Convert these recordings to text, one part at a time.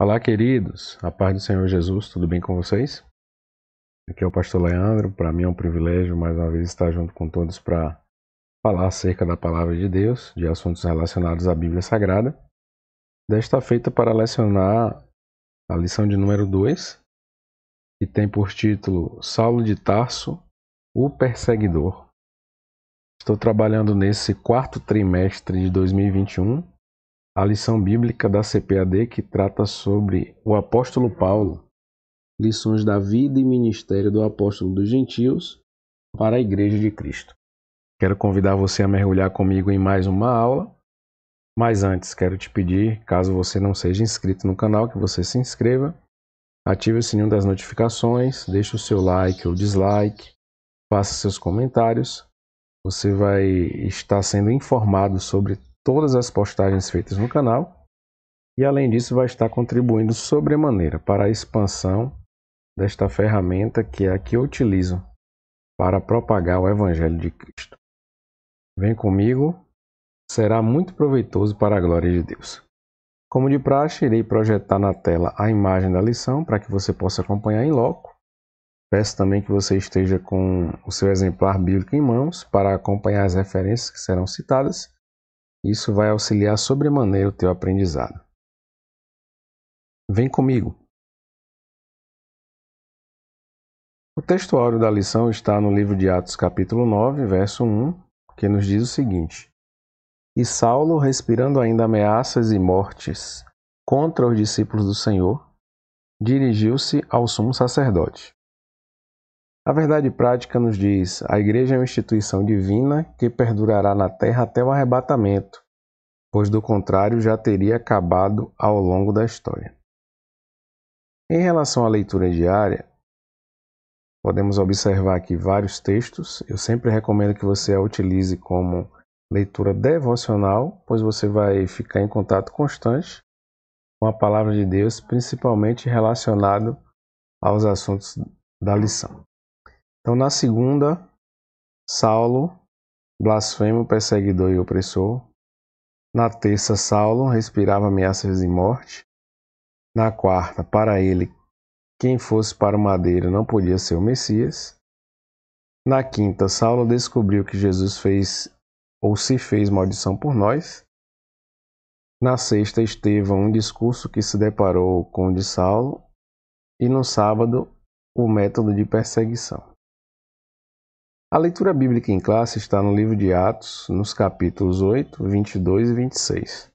Olá, queridos. A paz do Senhor Jesus, tudo bem com vocês? Aqui é o pastor Leandro. Para mim é um privilégio mais uma vez estar junto com todos para falar acerca da palavra de Deus, de assuntos relacionados à Bíblia Sagrada. Desta feita para lecionar a lição de número 2, que tem por título Saulo de Tarso, o Perseguidor. Estou trabalhando nesse quarto trimestre de 2021, a lição bíblica da CPAD que trata sobre o apóstolo Paulo, lições da vida e ministério do apóstolo dos gentios para a Igreja de Cristo. Quero convidar você a mergulhar comigo em mais uma aula, mas antes quero te pedir, caso você não seja inscrito no canal, que você se inscreva, ative o sininho das notificações, deixe o seu like ou dislike, faça seus comentários. Você vai estar sendo informado sobre todas as postagens feitas no canal e, além disso, vai estar contribuindo sobremaneira para a expansão desta ferramenta que é a que eu utilizo para propagar o Evangelho de Cristo. Vem comigo, será muito proveitoso para a glória de Deus. Como de praxe, irei projetar na tela a imagem da lição para que você possa acompanhar em loco. Peço também que você esteja com o seu exemplar bíblico em mãos para acompanhar as referências que serão citadas. Isso vai auxiliar sobremaneira o teu aprendizado. Vem comigo. O texto áureo da lição está no livro de Atos, capítulo 9, verso 1, que nos diz o seguinte: E Saulo, respirando ainda ameaças e mortes contra os discípulos do Senhor, dirigiu-se ao sumo sacerdote. A verdade prática nos diz: a igreja é uma instituição divina que perdurará na terra até o arrebatamento, pois do contrário já teria acabado ao longo da história. Em relação à leitura diária, podemos observar aqui vários textos. Eu sempre recomendo que você a utilize como leitura devocional, pois você vai ficar em contato constante com a palavra de Deus, principalmente relacionado aos assuntos da lição. Então, na segunda, Saulo, blasfemo, perseguidor e opressor. Na terça, Saulo respirava ameaças de morte. Na quarta, para ele, quem fosse para o madeiro não podia ser o Messias. Na quinta, Saulo descobriu que Jesus fez ou se fez maldição por nós. Na sexta, Estevão, um discurso que se deparou com o de Saulo. E no sábado, o método de perseguição. A leitura bíblica em classe está no livro de Atos, nos capítulos 8, 22 e 26.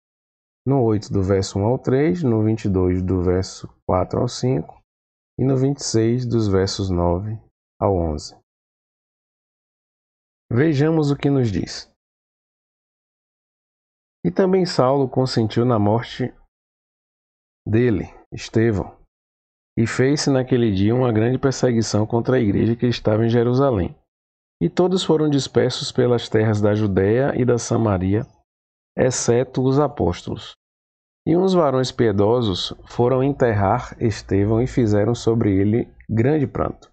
No 8, do verso 1 ao 3, no 22, do verso 4 ao 5 e no 26, dos versos 9 ao 11. Vejamos o que nos diz. E também Saulo consentiu na morte dele, Estevão, e fez-se naquele dia uma grande perseguição contra a igreja que estava em Jerusalém. E todos foram dispersos pelas terras da Judéia e da Samaria, exceto os apóstolos. E uns varões piedosos foram enterrar Estevão e fizeram sobre ele grande pranto.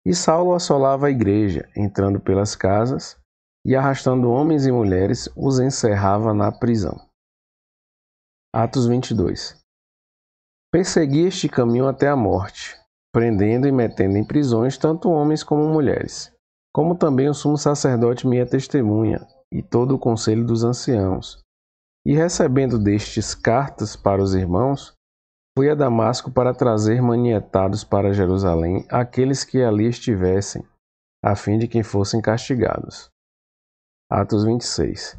E Saulo assolava a igreja, entrando pelas casas, e arrastando homens e mulheres, os encerrava na prisão. Atos 22. Persegui este caminho até a morte, prendendo e metendo em prisões tanto homens como mulheres, como também o sumo sacerdote minha testemunha, e todo o conselho dos anciãos. E recebendo destes cartas para os irmãos, fui a Damasco para trazer manietados para Jerusalém aqueles que ali estivessem, a fim de que fossem castigados. Atos 26.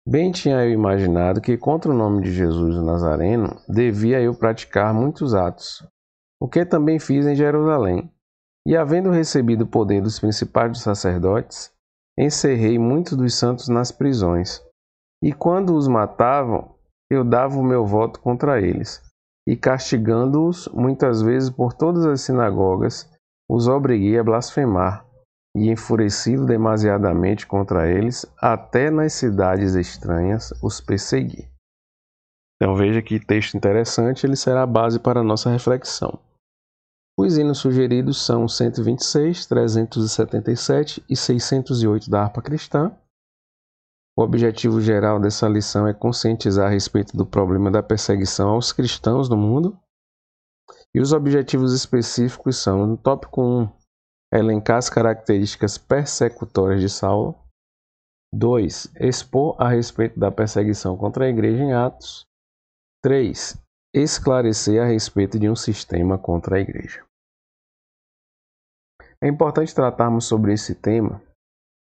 Bem tinha eu imaginado que contra o nome de Jesus o Nazareno devia eu praticar muitos atos, o que também fiz em Jerusalém. E havendo recebido o poder dos principais dos sacerdotes, encerrei muitos dos santos nas prisões. E quando os matavam, eu dava o meu voto contra eles, e castigando-os muitas vezes por todas as sinagogas, os obriguei a blasfemar, e enfurecido demasiadamente contra eles, até nas cidades estranhas os persegui. Então veja que texto interessante, ele será a base para a nossa reflexão. Os hinos sugeridos são 126, 377 e 608 da harpa cristã. O objetivo geral dessa lição é conscientizar a respeito do problema da perseguição aos cristãos no mundo. E os objetivos específicos são, no tópico 1, elencar as características persecutórias de Saulo. 2. Expor a respeito da perseguição contra a igreja em Atos. 3. Esclarecer a respeito de um sistema contra a igreja. É importante tratarmos sobre esse tema,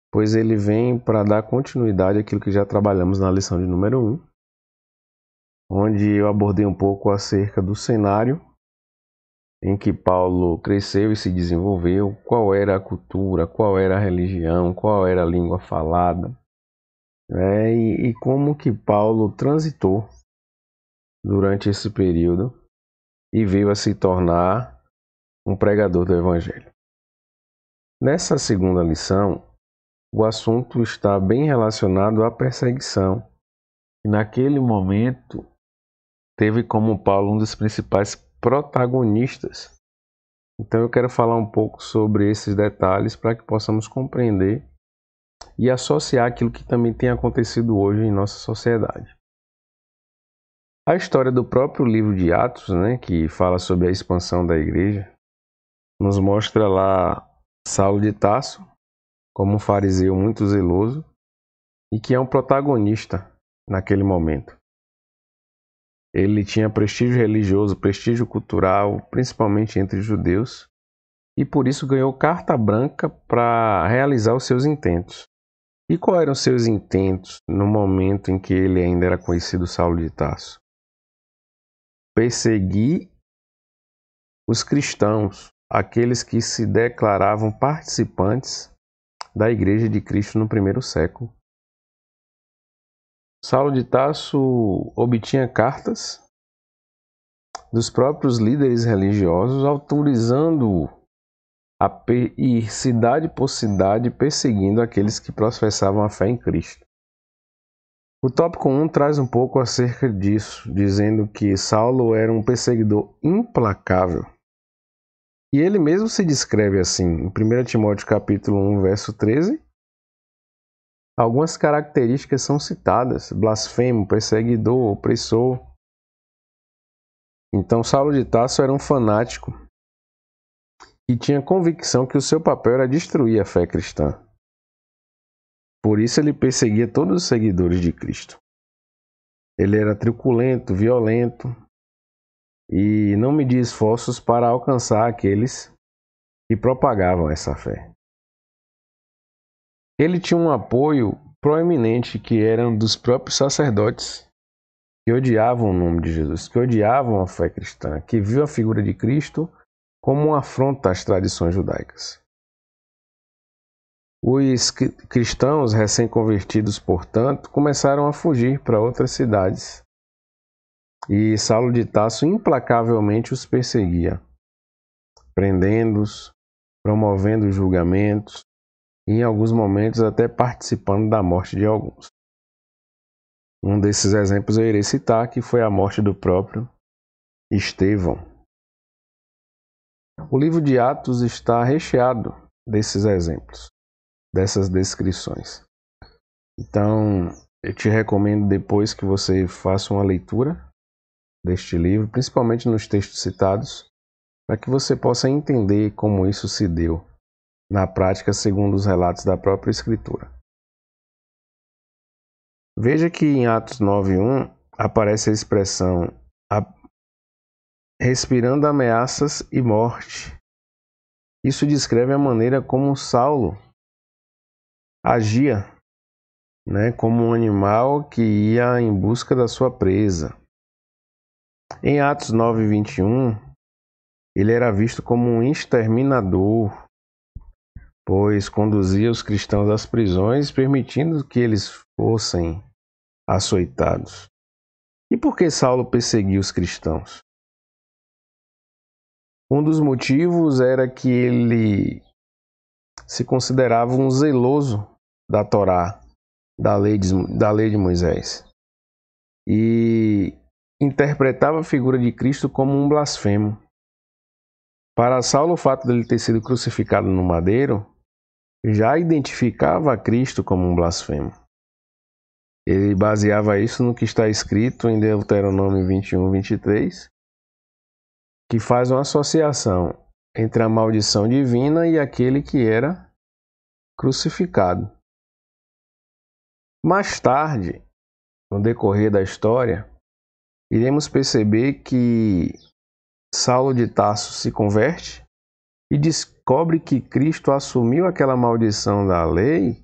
pois ele vem para dar continuidade àquilo que já trabalhamos na lição de número 1, onde eu abordei um pouco acerca do cenário em que Paulo cresceu e se desenvolveu, qual era a cultura, qual era a religião, qual era a língua falada, e como que Paulo transitou durante esse período e veio a se tornar um pregador do Evangelho. Nessa segunda lição, o assunto está bem relacionado à perseguição. E naquele momento, teve como Paulo um dos principais protagonistas. Então eu quero falar um pouco sobre esses detalhes para que possamos compreender e associar aquilo que também tem acontecido hoje em nossa sociedade. A história do próprio livro de Atos, que fala sobre a expansão da igreja, nos mostra lá Saulo de Tarso como um fariseu muito zeloso e que é um protagonista naquele momento. Ele tinha prestígio religioso, prestígio cultural, principalmente entre os judeus, e por isso ganhou carta branca para realizar os seus intentos. E quais eram os seus intentos no momento em que ele ainda era conhecido Saulo de Tarso? Perseguir os cristãos, aqueles que se declaravam participantes da Igreja de Cristo no primeiro século. Saulo de Tarso obtinha cartas dos próprios líderes religiosos autorizando-o a ir cidade por cidade perseguindo aqueles que professavam a fé em Cristo. O tópico 1 traz um pouco acerca disso, dizendo que Saulo era um perseguidor implacável. E ele mesmo se descreve assim, em 1 Timóteo capítulo 1, verso 13. Algumas características são citadas: blasfemo, perseguidor, opressor. Então Saulo de Tarso era um fanático e tinha convicção que o seu papel era destruir a fé cristã. Por isso ele perseguia todos os seguidores de Cristo. Ele era truculento, violento e não media esforços para alcançar aqueles que propagavam essa fé. Ele tinha um apoio proeminente que eram dos próprios sacerdotes, que odiavam o nome de Jesus, que odiavam a fé cristã, que viam a figura de Cristo como uma afronta às tradições judaicas. Os cristãos recém-convertidos, portanto, começaram a fugir para outras cidades. E Saulo de Tarso implacavelmente os perseguia, prendendo-os, promovendo julgamentos e, em alguns momentos, até participando da morte de alguns. Um desses exemplos eu irei citar, que foi a morte do próprio Estevão. O livro de Atos está recheado desses exemplos, dessas descrições. Então, eu te recomendo depois que você faça uma leitura deste livro, principalmente nos textos citados, para que você possa entender como isso se deu na prática segundo os relatos da própria Escritura. Veja que em Atos 9:1 aparece a expressão respirando ameaças e morte. Isso descreve a maneira como Saulo agia, como um animal que ia em busca da sua presa. Em Atos 9:21, ele era visto como um exterminador, pois conduzia os cristãos às prisões, permitindo que eles fossem açoitados. E por que Saulo perseguia os cristãos? Um dos motivos era que ele se considerava um zeloso da Torá, da lei de Moisés, e interpretava a figura de Cristo como um blasfemo. Para Saulo, o fato dele ter sido crucificado no madeiro já identificava a Cristo como um blasfemo. Ele baseava isso no que está escrito em Deuteronômio 21, 23, que faz uma associação entre a maldição divina e aquele que era crucificado. Mais tarde, no decorrer da história, iremos perceber que Saulo de Tarso se converte e descobre que Cristo assumiu aquela maldição da lei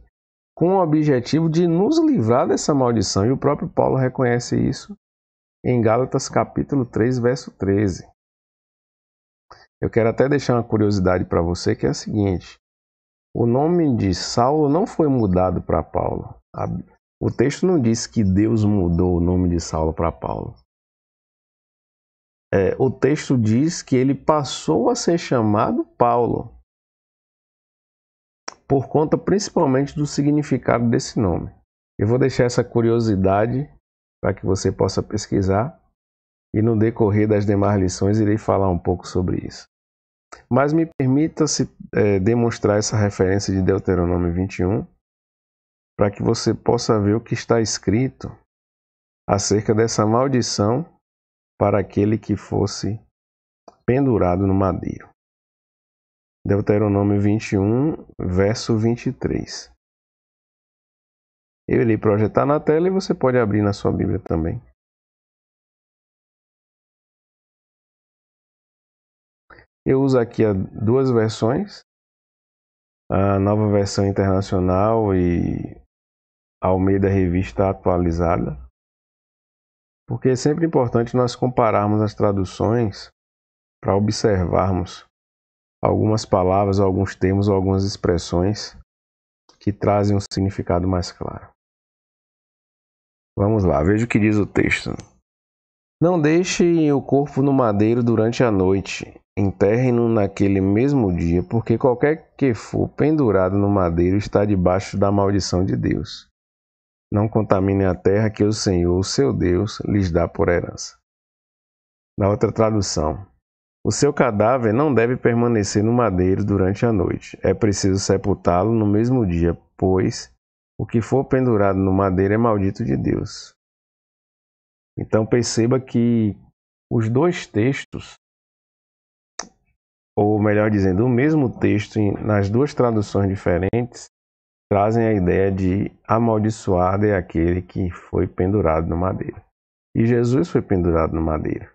com o objetivo de nos livrar dessa maldição. E o próprio Paulo reconhece isso em Gálatas capítulo 3, verso 13. Eu quero até deixar uma curiosidade para você, que é a seguinte: o nome de Saulo não foi mudado para Paulo. O texto não diz que Deus mudou o nome de Saulo para Paulo. O texto diz que ele passou a ser chamado Paulo, por conta principalmente do significado desse nome. Eu vou deixar essa curiosidade para que você possa pesquisar, e no decorrer das demais lições irei falar um pouco sobre isso. Mas me permita-se demonstrar essa referência de Deuteronômio 21, para que você possa ver o que está escrito acerca dessa maldição para aquele que fosse pendurado no madeiro. Deuteronômio 21, verso 23. Eu irei projetar na tela e você pode abrir na sua Bíblia também. Eu uso aqui duas versões, a Nova Versão Internacional e a Almeida Revista Atualizada, porque é sempre importante nós compararmos as traduções para observarmos algumas palavras, alguns termos, algumas expressões que trazem um significado mais claro. Vamos lá, veja o que diz o texto. Não deixe o corpo no madeiro durante a noite, enterrem-no naquele mesmo dia, porque qualquer que for pendurado no madeiro está debaixo da maldição de Deus. Não contamine a terra que o Senhor, o seu Deus, lhes dá por herança. Na outra tradução, o seu cadáver não deve permanecer no madeiro durante a noite. É preciso sepultá-lo no mesmo dia, pois o que for pendurado no madeiro é maldito de Deus. Então perceba que os dois textos, ou melhor dizendo, o mesmo texto nas duas traduções diferentes, trazem a ideia de amaldiçoado é aquele que foi pendurado no madeiro. E Jesus foi pendurado no madeiro.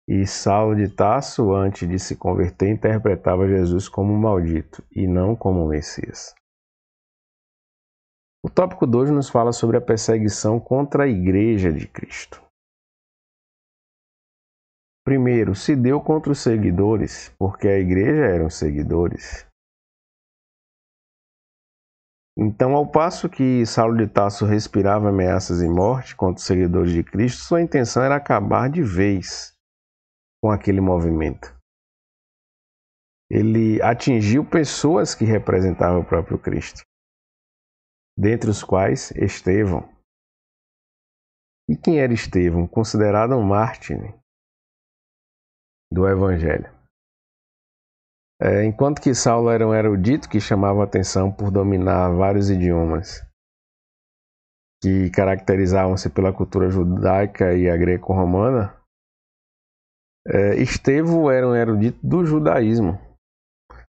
E Saulo de Tarso, antes de se converter, interpretava Jesus como maldito e não como Messias. O tópico 2 nos fala sobre a perseguição contra a Igreja de Cristo. Primeiro, se deu contra os seguidores, porque a igreja eram seguidores. Então, ao passo que Saulo de Tarso respirava ameaças e morte contra os seguidores de Cristo, sua intenção era acabar de vez com aquele movimento. Ele atingiu pessoas que representavam o próprio Cristo, dentre os quais Estevão. E quem era Estevão? Considerado um mártir do Evangelho. Enquanto que Saulo era um erudito que chamava atenção por dominar vários idiomas que caracterizavam-se pela cultura judaica e a greco-romana, Estevão era um erudito do judaísmo,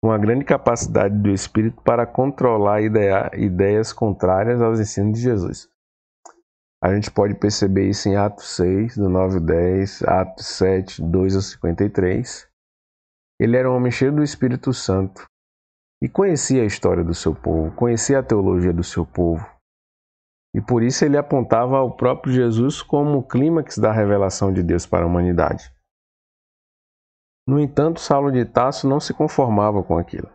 com uma grande capacidade do espírito para controlar ideias contrárias aos ensinos de Jesus. A gente pode perceber isso em Atos 6, do 9 ao 10, Atos 7, 2 ao 53. Ele era um homem cheio do Espírito Santo e conhecia a história do seu povo, conhecia a teologia do seu povo. E por isso ele apontava ao próprio Jesus como o clímax da revelação de Deus para a humanidade. No entanto, Saulo de Tarso não se conformava com aquilo.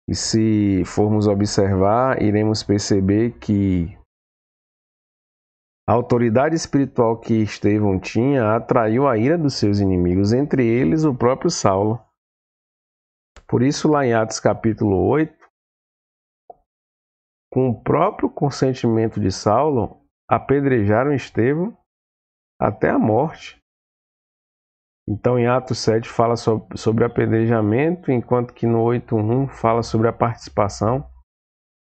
E se formos observar, iremos perceber que a autoridade espiritual que Estevão tinha atraiu a ira dos seus inimigos, entre eles o próprio Saulo. Por isso, lá em Atos capítulo 8, com o próprio consentimento de Saulo, apedrejaram Estevão até a morte. Então, em Atos 7 fala sobre apedrejamento, enquanto que no 8:1 fala sobre a participação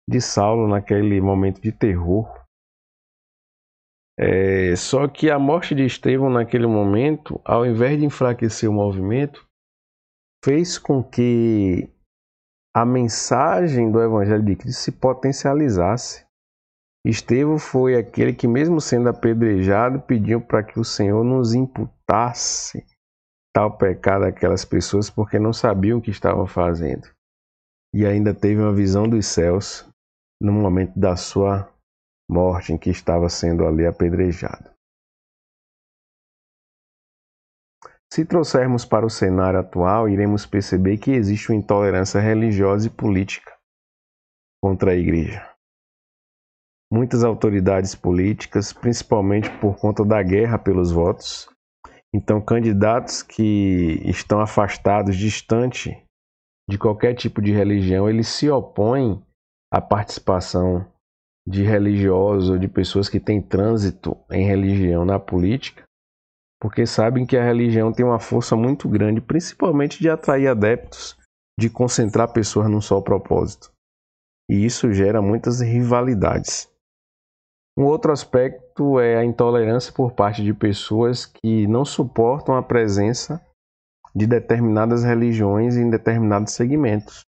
de Saulo naquele momento de terror Só que a morte de Estevão naquele momento, ao invés de enfraquecer o movimento, fez com que a mensagem do Evangelho de Cristo se potencializasse. Estevão foi aquele que, mesmo sendo apedrejado, pediu para que o Senhor nos imputasse tal pecado àquelas pessoas, porque não sabiam o que estavam fazendo. E ainda teve uma visão dos céus no momento da sua morte, em que estava sendo ali apedrejado. Se trouxermos para o cenário atual, iremos perceber que existe uma intolerância religiosa e política contra a igreja. Muitas autoridades políticas, principalmente por conta da guerra pelos votos, então candidatos que estão afastados, distante de qualquer tipo de religião, eles se opõem à participação de religiosos ou de pessoas que têm trânsito em religião na política, porque sabem que a religião tem uma força muito grande, principalmente de atrair adeptos, de concentrar pessoas num só propósito. E isso gera muitas rivalidades. Um outro aspecto é a intolerância por parte de pessoas que não suportam a presença de determinadas religiões em determinados segmentos.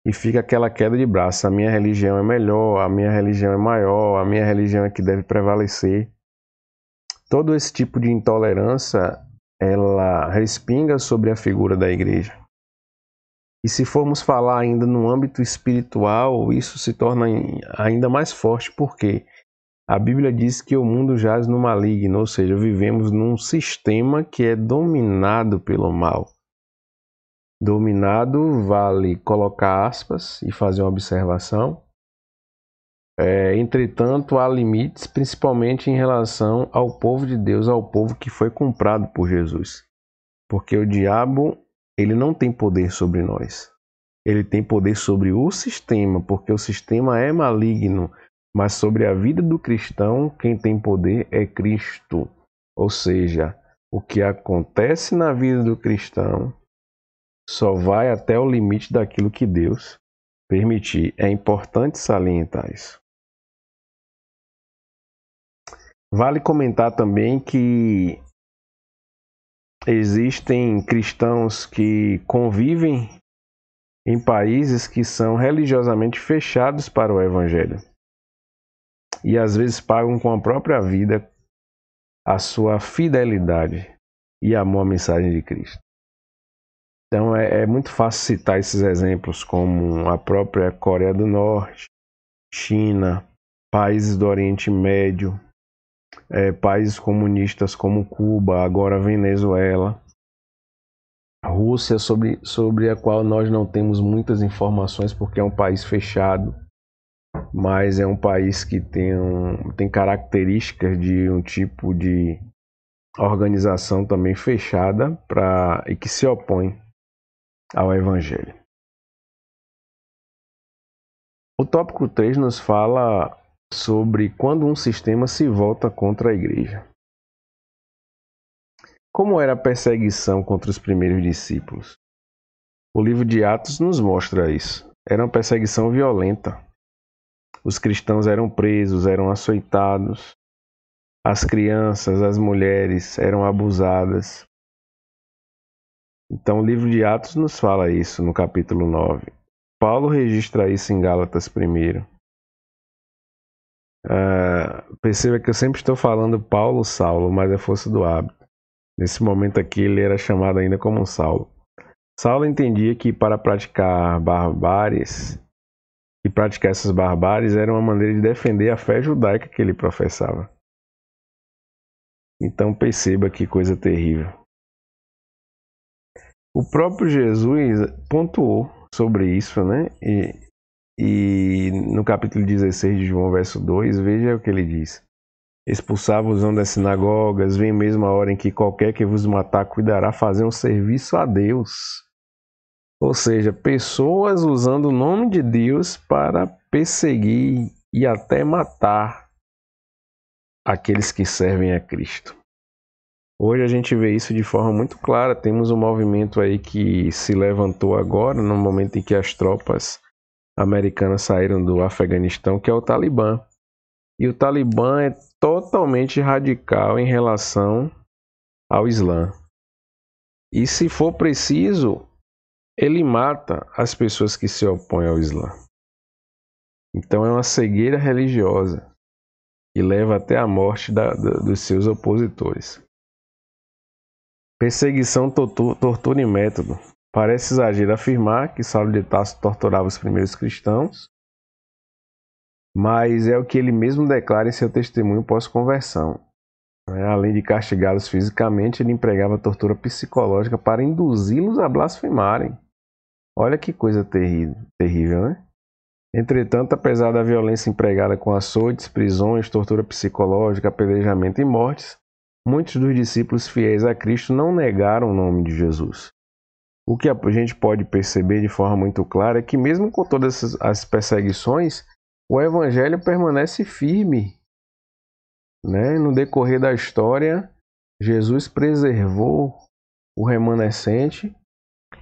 E fica aquela queda de braço: a minha religião é melhor, a minha religião é maior, a minha religião é que deve prevalecer. Todo esse tipo de intolerância, ela respinga sobre a figura da igreja. E se formos falar ainda no âmbito espiritual, isso se torna ainda mais forte, porque a Bíblia diz que o mundo jaz no maligno, ou seja, vivemos num sistema que é dominado pelo mal. Dominado vale colocar aspas e fazer uma observação. Entretanto, há limites, principalmente em relação ao povo de Deus, ao povo que foi comprado por Jesus. Porque o diabo, ele não tem poder sobre nós. Ele tem poder sobre o sistema, porque o sistema é maligno. Mas sobre a vida do cristão, quem tem poder é Cristo. Ou seja, o que acontece na vida do cristão só vai até o limite daquilo que Deus permitir. É importante salientar isso. Vale comentar também que existem cristãos que convivem em países que são religiosamente fechados para o Evangelho. E às vezes pagam com a própria vida a sua fidelidade e amor à mensagem de Cristo. Então é muito fácil citar esses exemplos, como a própria Coreia do Norte, China, países do Oriente Médio, países comunistas como Cuba, agora Venezuela, Rússia, sobre a qual nós não temos muitas informações porque é um país fechado, mas é um país que tem características de um tipo de organização também fechada e que se opõe ao Evangelho. O tópico 3 nos fala sobre quando um sistema se volta contra a igreja. Como era a perseguição contra os primeiros discípulos? O livro de Atos nos mostra isso. Era uma perseguição violenta. Os cristãos eram presos, eram açoitados. As crianças, as mulheres eram abusadas. Então o livro de Atos nos fala isso no capítulo 9. Paulo registra isso em Gálatas 1. Perceba que eu sempre estou falando Paulo, Saulo, mas é força do hábito. Nesse momento aqui ele era chamado ainda como Saulo. Saulo entendia que para praticar barbáries, e praticar essas barbáries era uma maneira de defender a fé judaica que ele professava. Então perceba que coisa terrível. O próprio Jesus pontuou sobre isso, né? E no capítulo 16 de João, verso 2, veja o que ele diz. Expulsar-vos das sinagogas, vem mesmo a hora em que qualquer que vos matar cuidará fazer um serviço a Deus. Ou seja, pessoas usando o nome de Deus para perseguir e até matar aqueles que servem a Cristo. Hoje a gente vê isso de forma muito clara. Temos um movimento aí que se levantou agora, no momento em que as tropas americanas saíram do Afeganistão, que é o Talibã. E o Talibã é totalmente radical em relação ao Islã. E se for preciso, ele mata as pessoas que se opõem ao Islã. Então é uma cegueira religiosa que leva até a morte dos seus opositores. Perseguição, tortura e método. Parece exagero afirmar que Saulo de Tarso torturava os primeiros cristãos, mas é o que ele mesmo declara em seu testemunho pós-conversão. Além de castigá-los fisicamente, ele empregava tortura psicológica para induzi-los a blasfemarem. Olha que coisa terrível, né? Entretanto, apesar da violência empregada com açoites, prisões, tortura psicológica, apedrejamento e mortes, muitos dos discípulos fiéis a Cristo não negaram o nome de Jesus. O que a gente pode perceber de forma muito clara é que mesmo com todas as perseguições, o evangelho permanece firme. No decorrer da história, Jesus preservou o remanescente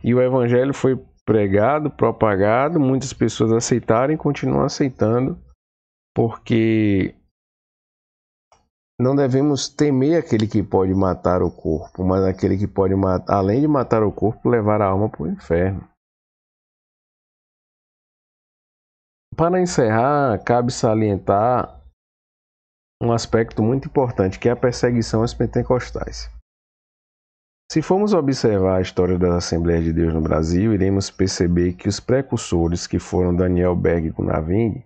e o evangelho foi pregado, propagado, muitas pessoas aceitaram e continuam aceitando, porque não devemos temer aquele que pode matar o corpo, mas aquele que pode, além de matar o corpo, levar a alma para o inferno. Para encerrar, cabe salientar um aspecto muito importante, que é a perseguição aos pentecostais. Se formos observar a história das Assembleias de Deus no Brasil, iremos perceber que os precursores, que foram Daniel Berg e Gunnar Wing,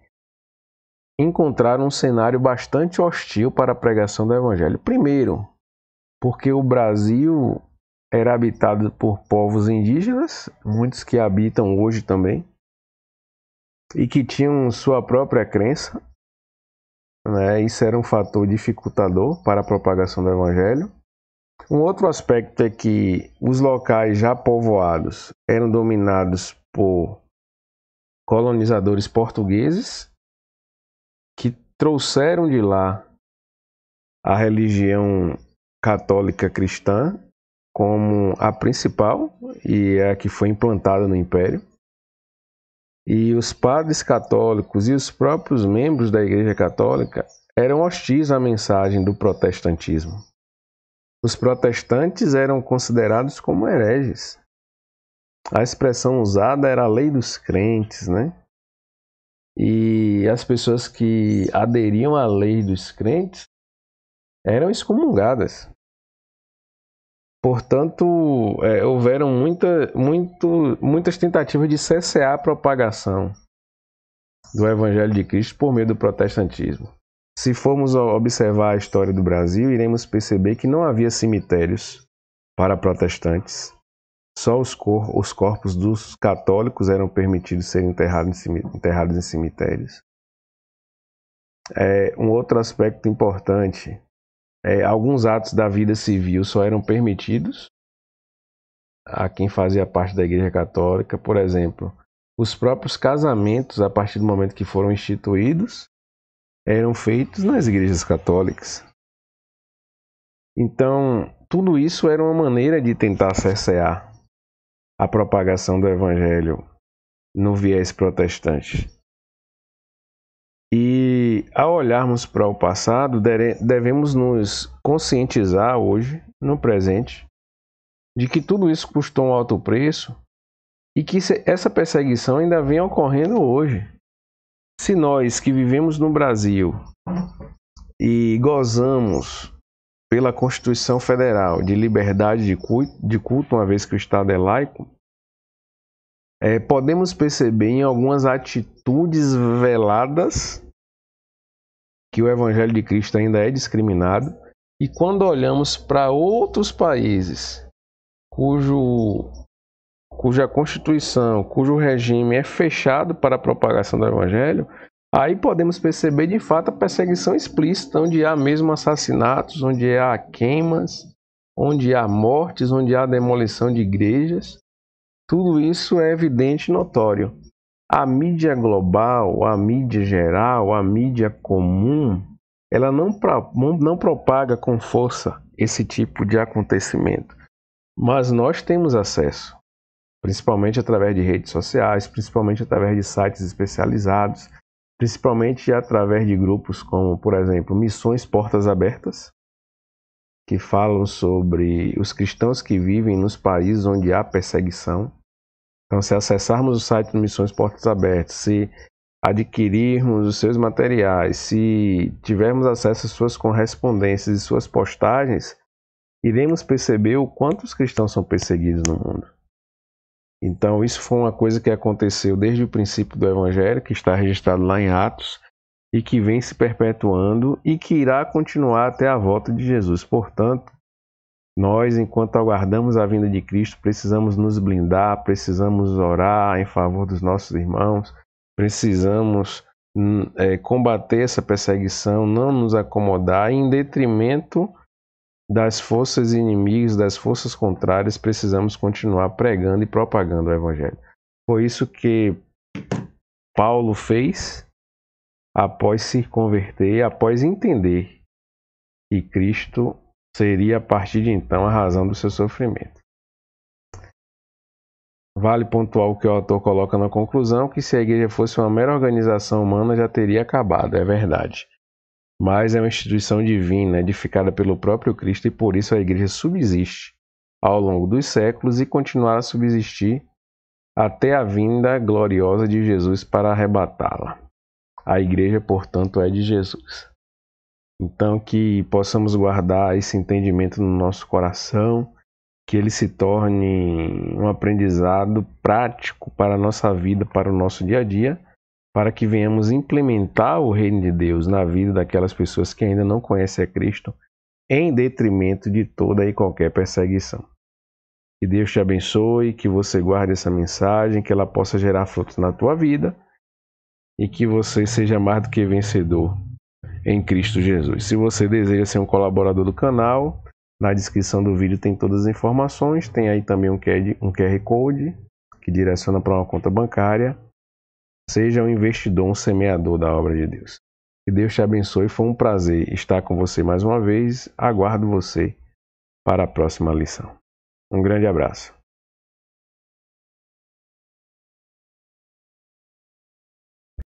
encontraram um cenário bastante hostil para a pregação do Evangelho. Primeiro, porque o Brasil era habitado por povos indígenas, muitos que habitam hoje também, e que tinham sua própria crença. Isso era um fator dificultador para a propagação do Evangelho. Um outro aspecto é que os locais já povoados eram dominados por colonizadores portugueses que trouxeram de lá a religião católica cristã como a principal e a que foi implantada no Império. E os padres católicos e os próprios membros da Igreja Católica eram hostis à mensagem do protestantismo. Os protestantes eram considerados como hereges. A expressão usada era a lei dos crentes, E as pessoas que aderiam à lei dos crentes eram excomungadas. Portanto, houveram muitas tentativas de cessear a propagação do Evangelho de Cristo por meio do protestantismo. Se formos observar a história do Brasil, iremos perceber que não havia cemitérios para protestantes. Só os corpos dos católicos eram permitidos serem enterrados em cemitérios. Um outro aspecto importante alguns atos da vida civil só eram permitidos a quem fazia parte da Igreja Católica. Por exemplo, os próprios casamentos, a partir do momento que foram instituídos, eram feitos nas igrejas católicas. Então, tudo isso era uma maneira de tentar cercear a propagação do Evangelho no viés protestante. E ao olharmos para o passado, devemos nos conscientizar hoje, no presente, de que tudo isso custou um alto preço e que essa perseguição ainda vem ocorrendo hoje. Se nós que vivemos no Brasil e gozamos pela Constituição Federal de liberdade de culto, uma vez que o Estado é laico, podemos perceber em algumas atitudes veladas que o Evangelho de Cristo ainda é discriminado. E quando olhamos para outros países cuja Constituição, cujo regime é fechado para a propagação do Evangelho, aí podemos perceber de fato a perseguição explícita, onde há mesmo assassinatos, onde há queimas, onde há mortes, onde há demolição de igrejas. Tudo isso é evidente e notório. A mídia global, a mídia geral, a mídia comum, ela não propaga com força esse tipo de acontecimento. Mas nós temos acesso, principalmente através de redes sociais, principalmente através de sites especializados, principalmente através de grupos como, por exemplo, Missões Portas Abertas, que falam sobre os cristãos que vivem nos países onde há perseguição. Então, se acessarmos o site do Missões Portas Abertas, se adquirirmos os seus materiais, se tivermos acesso às suas correspondências e suas postagens, iremos perceber o quanto os cristãos são perseguidos no mundo. Então, isso foi uma coisa que aconteceu desde o princípio do Evangelho, que está registrado lá em Atos, e que vem se perpetuando e que irá continuar até a volta de Jesus. Portanto, nós, enquanto aguardamos a vinda de Cristo, precisamos nos blindar, precisamos orar em favor dos nossos irmãos, precisamos combater essa perseguição, não nos acomodar em detrimento das forças inimigas, das forças contrárias. Precisamos continuar pregando e propagando o Evangelho. Foi isso que Paulo fez após se converter, após entender que Cristo seria a partir de então a razão do seu sofrimento. Vale pontuar o que o autor coloca na conclusão, que se a igreja fosse uma mera organização humana já teria acabado, é verdade. Mas é uma instituição divina, edificada pelo próprio Cristo, e por isso a igreja subsiste ao longo dos séculos e continuará a subsistir até a vinda gloriosa de Jesus para arrebatá-la. A igreja, portanto, é de Jesus. Então, que possamos guardar esse entendimento no nosso coração, que ele se torne um aprendizado prático para a nossa vida, para o nosso dia a dia, para que venhamos implementar o reino de Deus na vida daquelas pessoas que ainda não conhecem a Cristo, em detrimento de toda e qualquer perseguição. Que Deus te abençoe, que você guarde essa mensagem, que ela possa gerar frutos na tua vida e que você seja mais do que vencedor em Cristo Jesus. Se você deseja ser um colaborador do canal, na descrição do vídeo tem todas as informações, tem aí também um QR Code que direciona para uma conta bancária. Seja um investidor, um semeador da obra de Deus. Que Deus te abençoe, foi um prazer estar com você mais uma vez, aguardo você para a próxima lição. Um grande abraço.